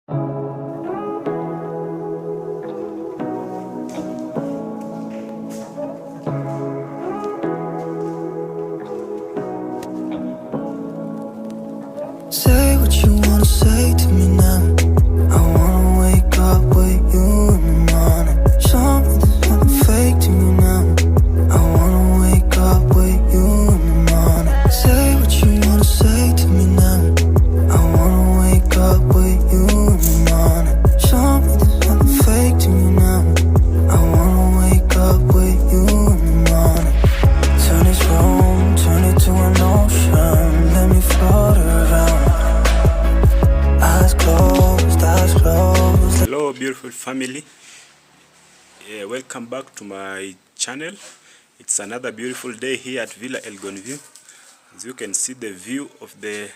Say what you wanna say to me now. I wanna wake up with you in the morning. Show me there's nothing fake to me now. I wanna wake up with you in the morning. Say what you wanna say to me now. I wanna wake up with you in the morning. Show me there's nothing fake to me now. I wanna wake up with you in the morning. Turn this room, turn it to an ocean. Let me float around. Eyes closed, eyes closed. Hello beautiful family, welcome back to my channel. It's another beautiful day here at Villa Elgon View. As you can see, the view of the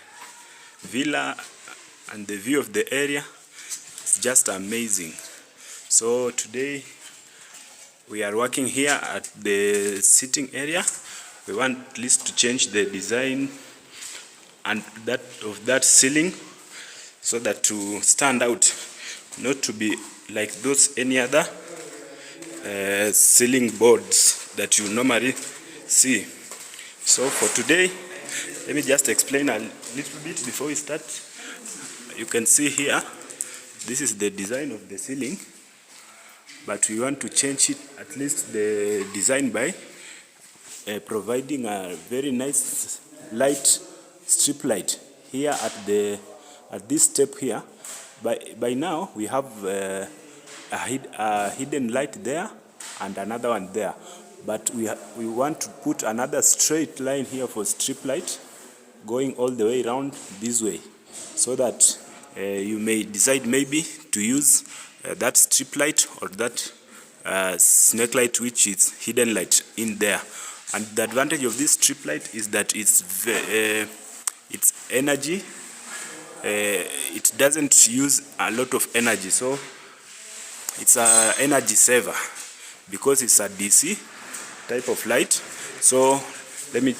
villa and the view of the area is just amazing. So today we are working here at the sitting area. We want at least to change the design and that of that ceiling, so that to stand out, not to be like those any other ceiling boards that you normally see. So for today, let me just explain a little bit before we start. You can see here, this is the design of the ceiling, but we want to change it, at least the design, by providing a very nice light, strip light here at this step here. By now we have a hidden light there and another one there, but we want to put another straight line here for strip light going all the way around this way, so that you may decide maybe to use that strip light or that snake light, which is hidden light in there. And the advantage of this strip light is that it's energy. It doesn't use a lot of energy, so it's a energy saver because it's a DC type of light. So let me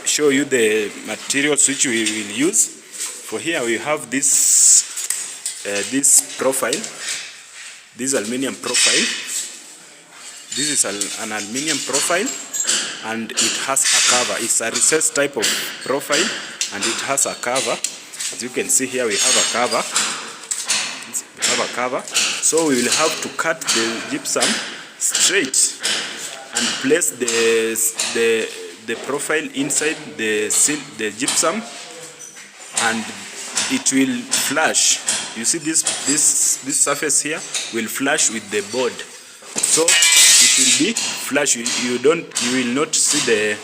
show you the materials which we will use. For here we have this profile, this aluminium profile. This is an aluminium profile, and it has a cover. It's a recessed type of profile, and it has a cover. As you can see here, we have a cover. So we will have to cut the gypsum straight and place the profile inside the gypsum, and it will flush. You see this surface here will flush with the board. So it will be flush. You will not see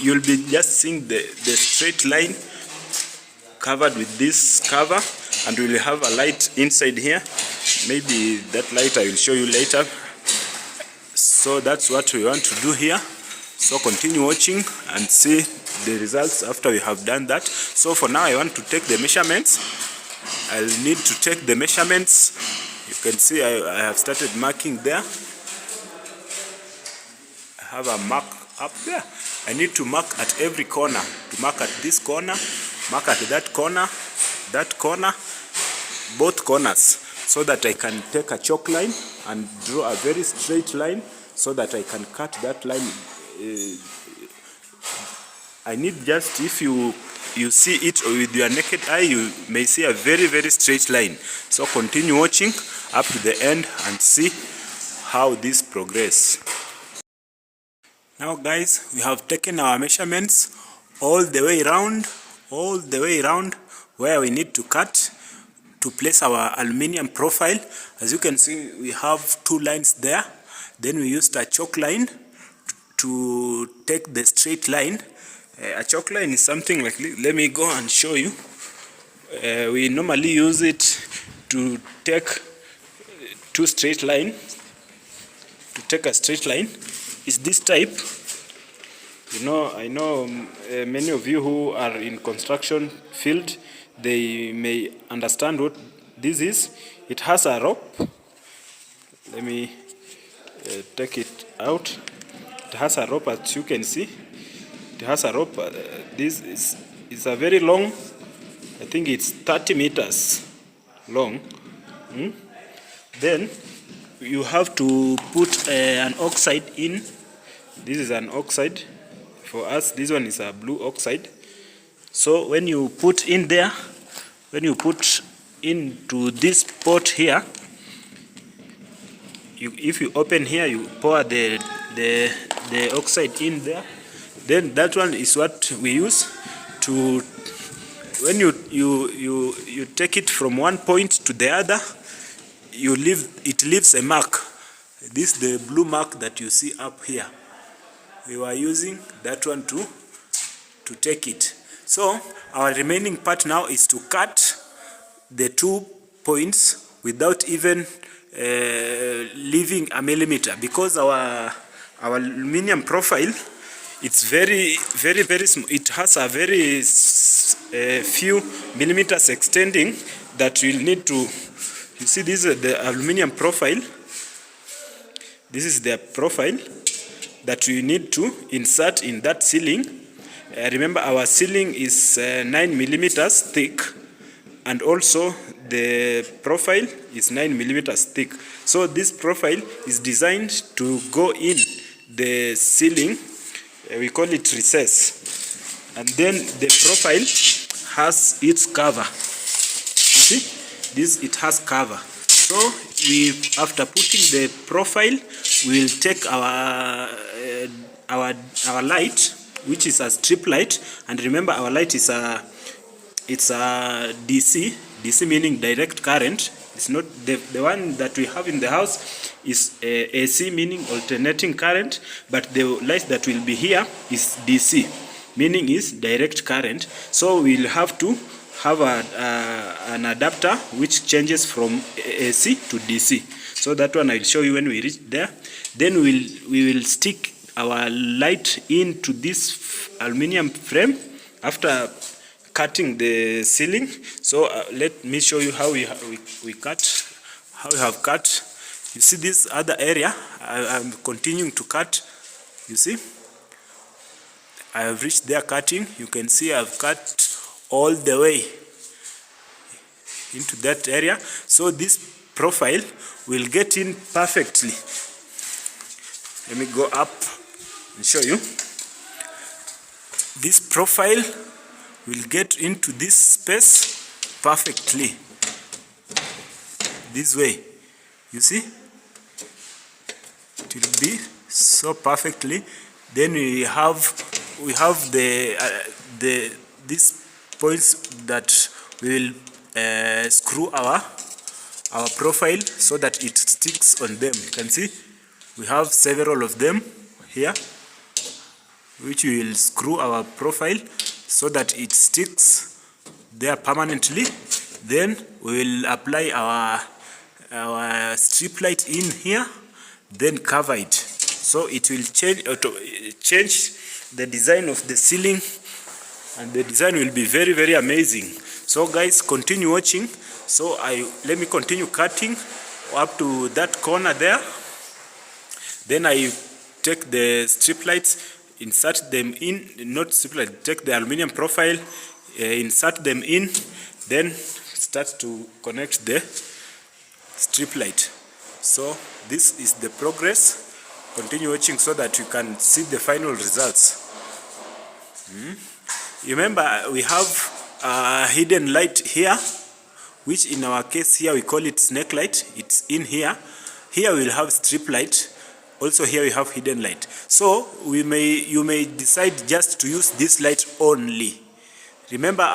you'll be just seeing the straight line covered with this cover, and we will have a light inside here. Maybe that light I will show you later. So that's what we want to do here. So continue watching and see the results after we have done that. So for now, I want to take the measurements. I'll need to take the measurements. You can see I have started marking there. I have a mark up there. I need to mark at every corner. To mark at this corner, mark at that corner, both corners, so that I can take a chalk line and draw a very straight line, so that I can cut that line. I need just, if you see it with your naked eye, you may see a very, very straight line. So continue watching up to the end and see how this progresses. Now guys, we have taken our measurements all the way around where we need to cut to place our aluminium profile. As you can see, we have two lines there. Then we used a chalk line to take the straight line. A chalk line is something like this. Let me go and show you. We normally use it to take two straight line. To take a straight line is this type. I know many of you who are in construction field, they may understand what this is. It has a rope. Let me take it out. It has a rope, as you can see. It has a rope. This is a very long I think it's 30 meters long. Then you have to put an oxide in. This is an oxide for us. This one is a blue oxide. So when you put in there, when you put into this pot here, if you open here, you pour the oxide in there. Then that one is what we use to, when you take it from one point to the other, it leaves a mark. This is the blue mark that you see up here. We were using that one to take it. So our remaining part now is to cut the 2 points without even leaving a millimeter, because our aluminum profile, it's very small. It has a very few millimeters extending that we'll need to. You see, this is the aluminum profile. This is the profile that we need to insert in that ceiling. Remember, our ceiling is 9 millimeters thick, and also the profile is 9 millimeters thick. So this profile is designed to go in the ceiling. We call it recess. And then the profile has its cover. You see, it has cover. So after putting the profile, we will take our light, which is a strip light. And remember, our light is a DC meaning direct current. It's not the one that we have in the house is AC meaning alternating current, but the light that will be here is DC meaning is direct current. So we'll have to have an adapter which changes from AC to DC. So that one I'll show you when we reach there. Then we will stick our light into this aluminum frame after cutting the ceiling. So let me show you how we cut, how we have cut. You see this other area, I'm continuing to cut. You see, I have reached there cutting. You can see I've cut all the way into that area. So this profile will get in perfectly. Let me go up and show you. This profile will get into this space perfectly. This way, you see, it will be so perfectly. Then we have these points that we will screw our profile so that it sticks on them. You can see we have several of them here, which we will screw our profile so that it sticks there permanently. Then we will apply our strip light in here, then cover it. So it will change the design of the ceiling, and the design will be very amazing. So guys, continue watching. So let me continue cutting up to that corner there. Then I take the strip lights, insert them in, not strip light, take the aluminum profile, insert them in, then start to connect the strip light. So this is the progress. Continue watching so that you can see the final results. Remember, we have a hidden light here, which in our case here we call it snake light. It's in here. Here we'll have strip light. Also here we have hidden light. So you may decide just to use this light only. Remember,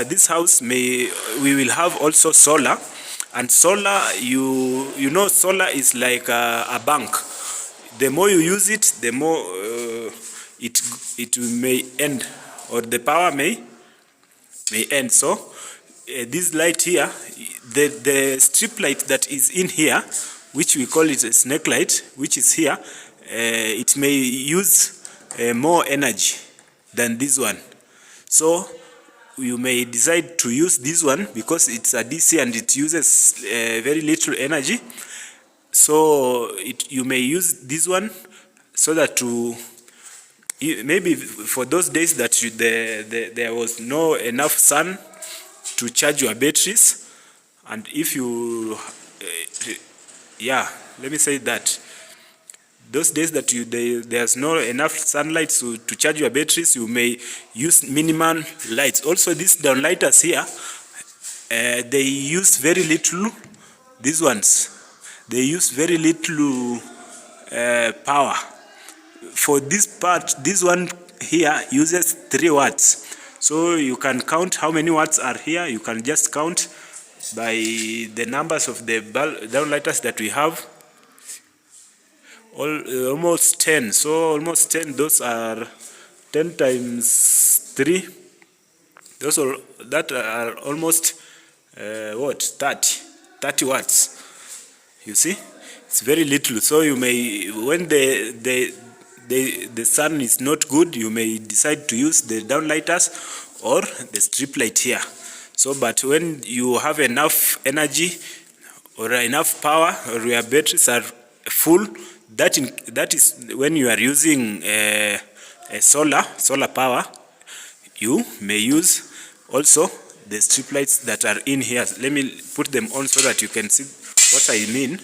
this house we will have also solar, and solar, you know, solar is like a bank. The more you use it, the more it may end, or the power may end. So this light here, the strip light that is in here, which we call it a snake light, which is here, it may use more energy than this one. So you may decide to use this one because it's a DC and it uses very little energy. So you may use this one so that maybe for those days that there was no enough sun to charge your batteries. And if you yeah, let me say that those days that there's no enough sunlight to charge your batteries, you may use minimal lights. Also, these downlighters here, they use very little. These ones, they use very little power. For this part, this one here uses 3 watts. So you can count how many watts are here. You can just count by the numbers of the downlighters that we have. Almost 10. So almost 10. Those are 10 times 3. Those are that are almost 30 watts. You see, it's very little. So you may, when the sun is not good, you may decide to use the downlighters or the strip light here. So, but when you have enough energy or enough power, or your batteries are full, that is when you are using solar power, you may use also the strip lights that are in here. Let me put them on so that you can see what I mean.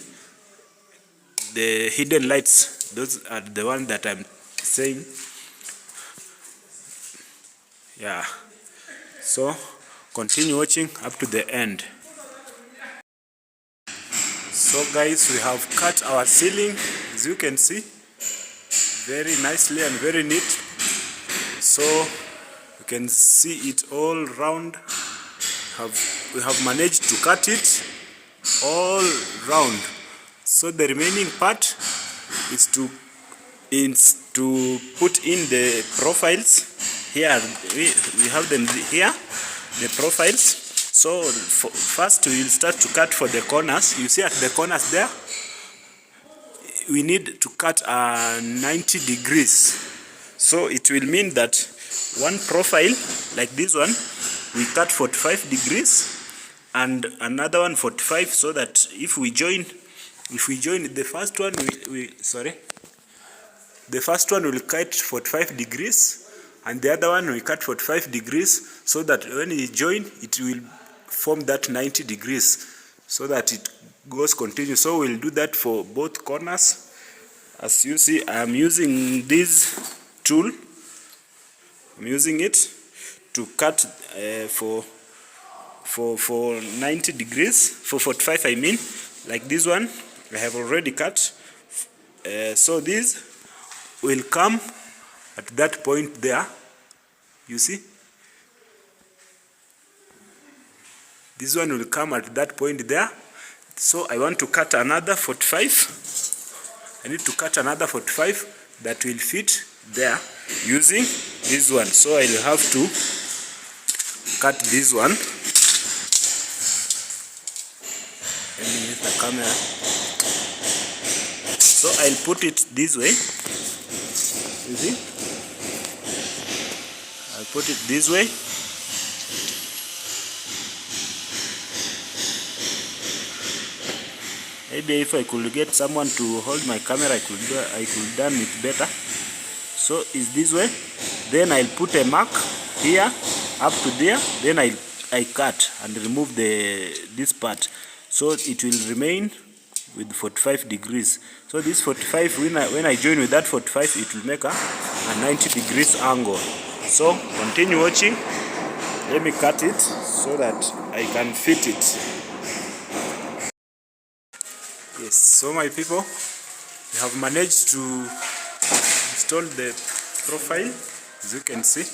The hidden lights, those are the ones that I'm saying. Yeah, so continue watching up to the end. So guys, we have cut our ceiling, as you can see, very nicely and very neat. So you can see it all round. We have managed to cut it all round. So the remaining part is to put in the profiles. Here we have them here, the profiles. So first we will start to cut for the corners. You see at the corners there, we need to cut 90 degrees. So it will mean that one profile like this one, we cut 45 degrees and another one 45, so that if we join the first one, the first one will cut 45 degrees and the other one will cut 45 degrees, so that when we join, it will form that 90 degrees, so that it goes continuous. So we'll do that for both corners. As you see, I'm using this tool. I'm using it to cut for 90 degrees, for 45 I mean, like this one I have already cut. So this will come at that point there, you see. This one will come at that point there. So I want to cut another 45. I need to cut another 45 that will fit there using this one. So I'll have to cut this one. Let me use the camera. So I'll put it this way. You see? I'll put it this way. Maybe if I could get someone to hold my camera, I could done it better. So it's this way. Then I'll put a mark here up to there. Then I cut and remove this part, so it will remain with 45 degrees. So this 45, when I join with that 45, it will make a 90 degrees angle. So continue watching. Let me cut it so that I can fit it. Yes, so my people, we have managed to install the profile. As you can see,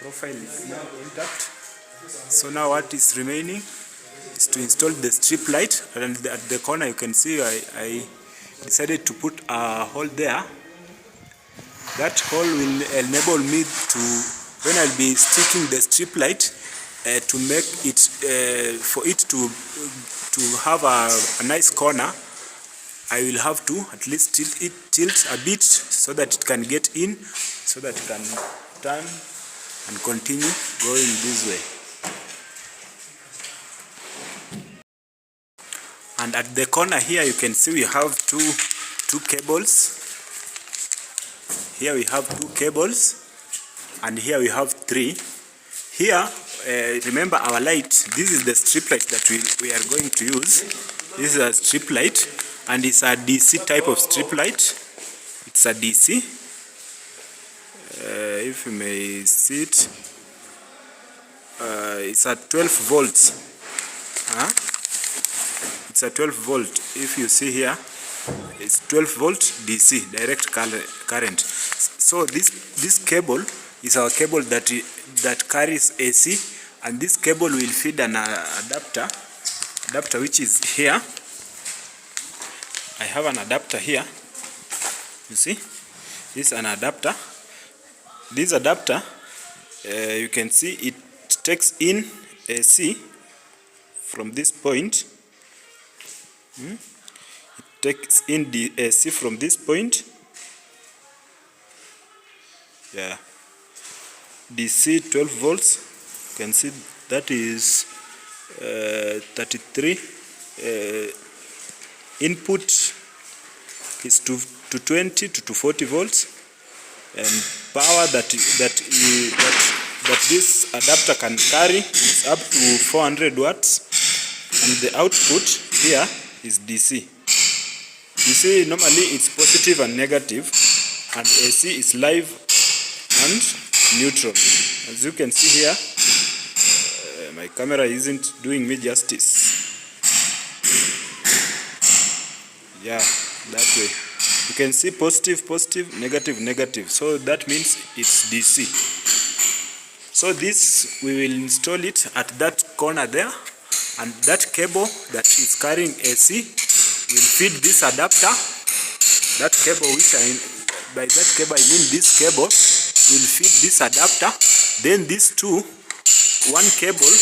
profile is now intact. So now what is remaining is to install the strip light, and at the corner you can see I decided to put a hole there. That hole will enable me to, when I'll be sticking the strip light, to make it for it to have a nice corner, I will have to at least tilt a bit so that it can get in, so that it can turn and continue going this way. And at the corner here you can see we have two cables. Here we have 2 cables, and here we have 3. Here remember our light, this is the strip light that we are going to use. This is a strip light, and it's a DC type of strip light. It's a DC. If you may see it, it's a 12 volts. It's a 12 volt. If you see here, it's 12 volt DC, direct current. So this cable is our cable that carries AC, and this cable will feed an adapter which is here. I have an adapter here. You see, this is an adapter. This adapter, you can see it takes in AC from this point. It takes in the AC from this point. Yeah, DC 12 volts. You can see that is 33. Input is to 20 to 40 volts, and power that this adapter can carry is up to 400 watts, and the output here is DC. DC normally it's positive and negative, and AC is live and neutral. As you can see here, my camera isn't doing me justice. Yeah, that way. You can see positive, positive, negative, negative. So that means it's DC. So this, we will install it at that corner there, and that cable that is carrying AC will feed this adapter. That cable, by that cable I mean this cable, will feed this adapter. Then these two, one cable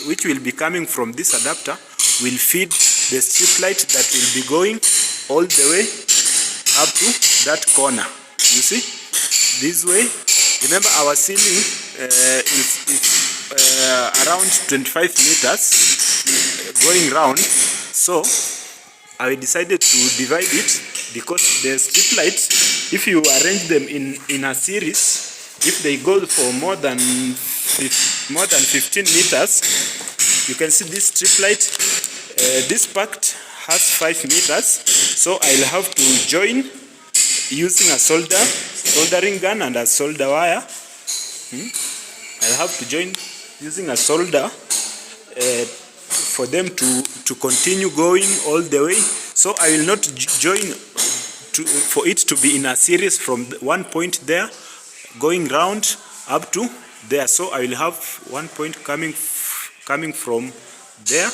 which will be coming from this adapter, will feed the strip light that will be going all the way up to that corner. You see, this way. Remember, our ceiling is around 25 meters going round. So I decided to divide it, because the strip lights, if you arrange them in a series, if they go for more than 15 meters, you can see this strip light. This part has 5 meters, so I'll have to join using a soldering gun and a solder wire. I'll have to join using a solder for them to continue going all the way. So I will not join for it to be in a series from one point there going round up to there. So I will have one point coming from there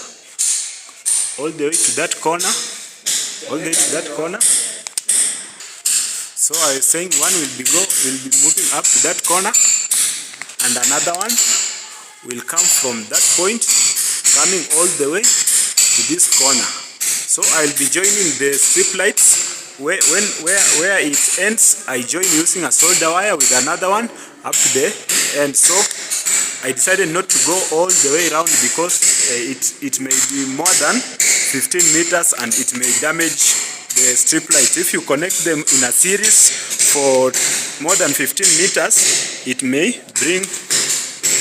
all the way to that corner, So I was saying one will be moving up to that corner, and another one will come from that point, coming all the way to this corner. So I'll be joining the strip lights. Where it ends, I join using a solder wire with another one up to the end. So I decided not to go all the way around, because it may be more than 15 meters and it may damage the strip lights. If you connect them in a series for more than 15 meters, it may bring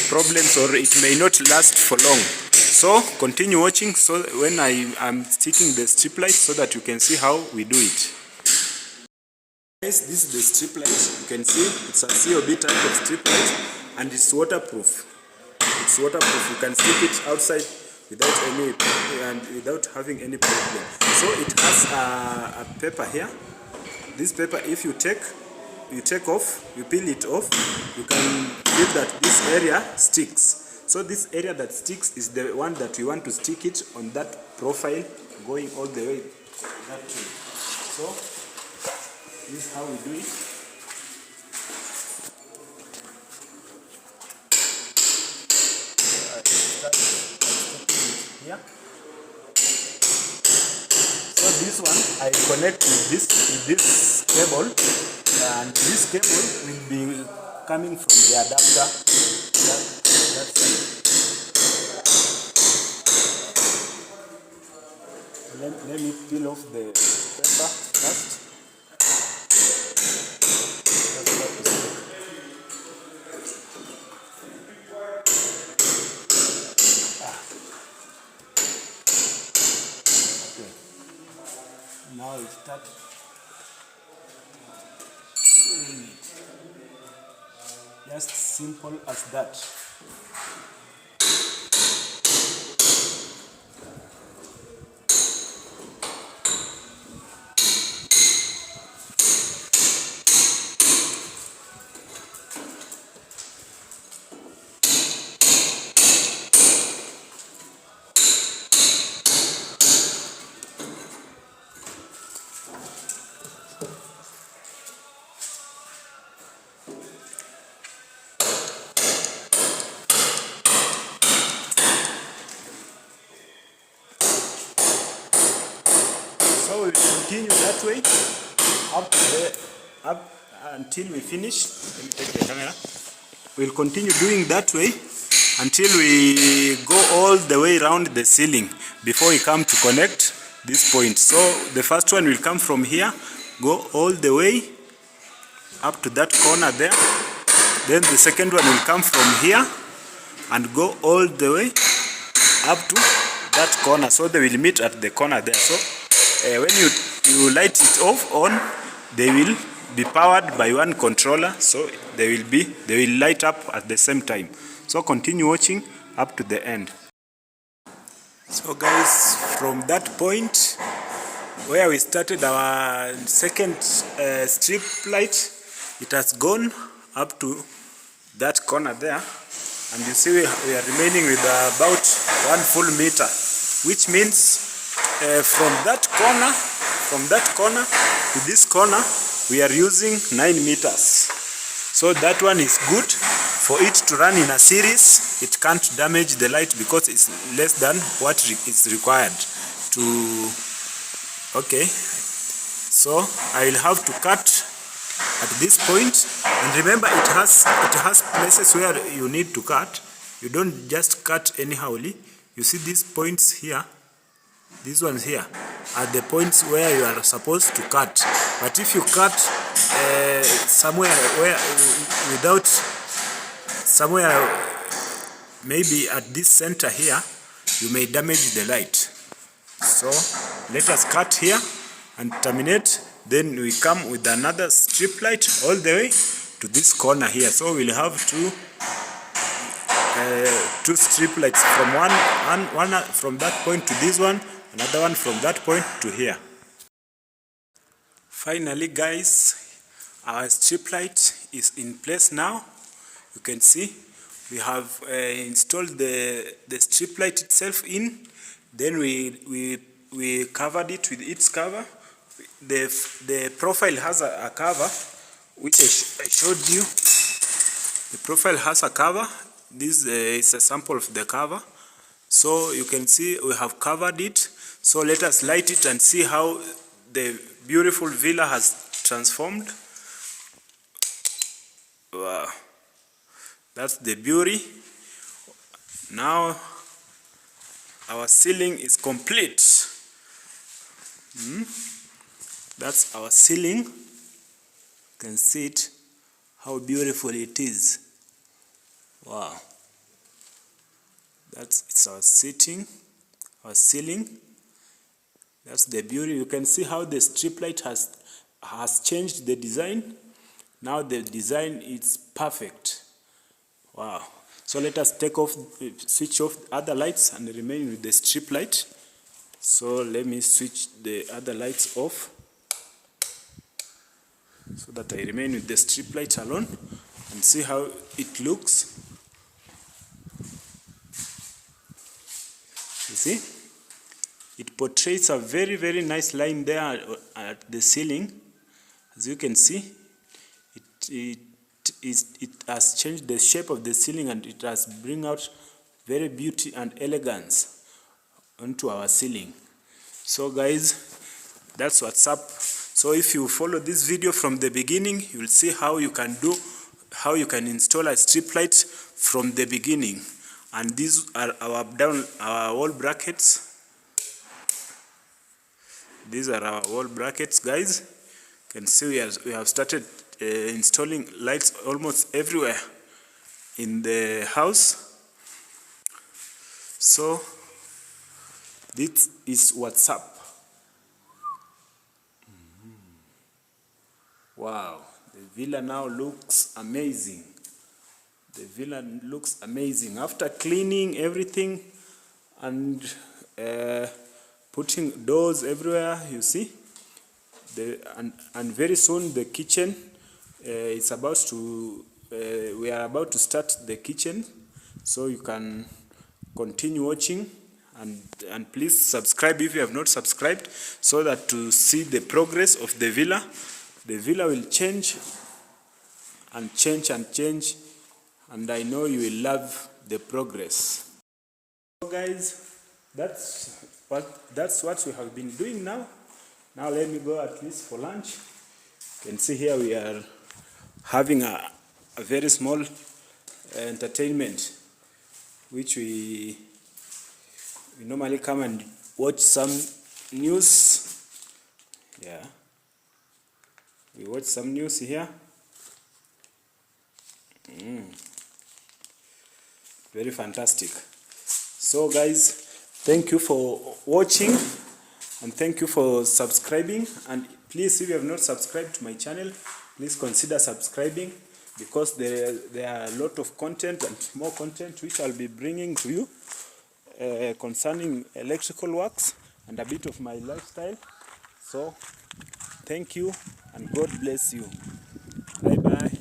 problems, or it may not last for long. So continue watching, so when I am sticking the strip light, so that you can see how we do it. Guys, this is the strip light. You can see it's a COB type of strip light, and it's waterproof. It's waterproof. You can stick it outside without having any problem. So it has a paper here. This paper, if you take off, you peel it off, you can feel that this area sticks. So this area that sticks is the one that we want to stick it on that profile, going all the way that way. So this is how we do it. Here. So this one I connect with this cable, and this cable will be coming from the adapter. That side. Let me peel off the paper first. start doing it. Just simple as that. So we continue that way up until we finish. Let me take the camera. We'll continue doing that way until we go all the way around the ceiling before we come to connect this point. So the first one will come from here, go all the way up to that corner there. Then the second one will come from here and go all the way up to that corner. So they will meet at the corner there. So when you light it off on, they will be powered by one controller, so they will light up at the same time. So continue watching up to the end. So guys, from that point where we started our second strip light, it has gone up to that corner there, and you see we are remaining with about 1 full meter, which means from that corner to this corner we are using 9 meters. So that one is good for it to run in a series. It can't damage the light because it's less than what is required to. Okay, so I will have to cut at this point, and remember it has places where you need to cut. You don't just cut anyhowly. You see these points here, these ones here are the points where you are supposed to cut. But if you cut somewhere maybe at this center here, you may damage the light. So let us cut here and terminate, then we come with another strip light all the way to this corner here. So we'll have two strip lights from one from that point to this one, another one from that point to here. Finally guys, our strip light is in place now. You can see we have installed the strip light itself in. Then we covered it with its cover. The profile has a cover which I showed you. The profile has a cover. This is a sample of the cover. So you can see we have covered it. So let us light it and see how the beautiful villa has transformed. Wow, that's the beauty. Now our ceiling is complete. That's our ceiling. You can see it, how beautiful it is. Wow, it's our ceiling. That's the beauty. You can see how the strip light has changed the design. Now the design is perfect. Wow. So let us switch off the other lights and remain with the strip light. So let me switch the other lights off so that I remain with the strip light alone and see how it looks. You see? It portrays a very, very nice line there at the ceiling. As you can see, it has changed the shape of the ceiling, and it has bring out very beauty and elegance onto our ceiling. So guys, that's what's up. So if you follow this video from the beginning, you will see how you can install a strip light from the beginning. And these are our wall brackets. These are our wall brackets, guys. You can see we have started installing lights almost everywhere in the house. So this is what's up. Wow, the villa now looks amazing. The villa looks amazing. After cleaning everything and putting doors everywhere, you see, and very soon the kitchen is about to. We are about to start the kitchen, so you can continue watching and please subscribe if you have not subscribed, so that to see the progress of the villa. The villa will change and change and change, and I know you will love the progress. So guys, that's what we have been doing now. Now let me go at least for lunch. You can see here we are having a very small entertainment, which we normally come and watch some news. Yeah, we watch some news here. Very fantastic. So guys, thank you for watching and thank you for subscribing, and please, if you have not subscribed to my channel, please consider subscribing, because there are a lot of content and more content which I'll be bringing to you concerning electrical works and a bit of my lifestyle. So thank you and God bless you. Bye bye.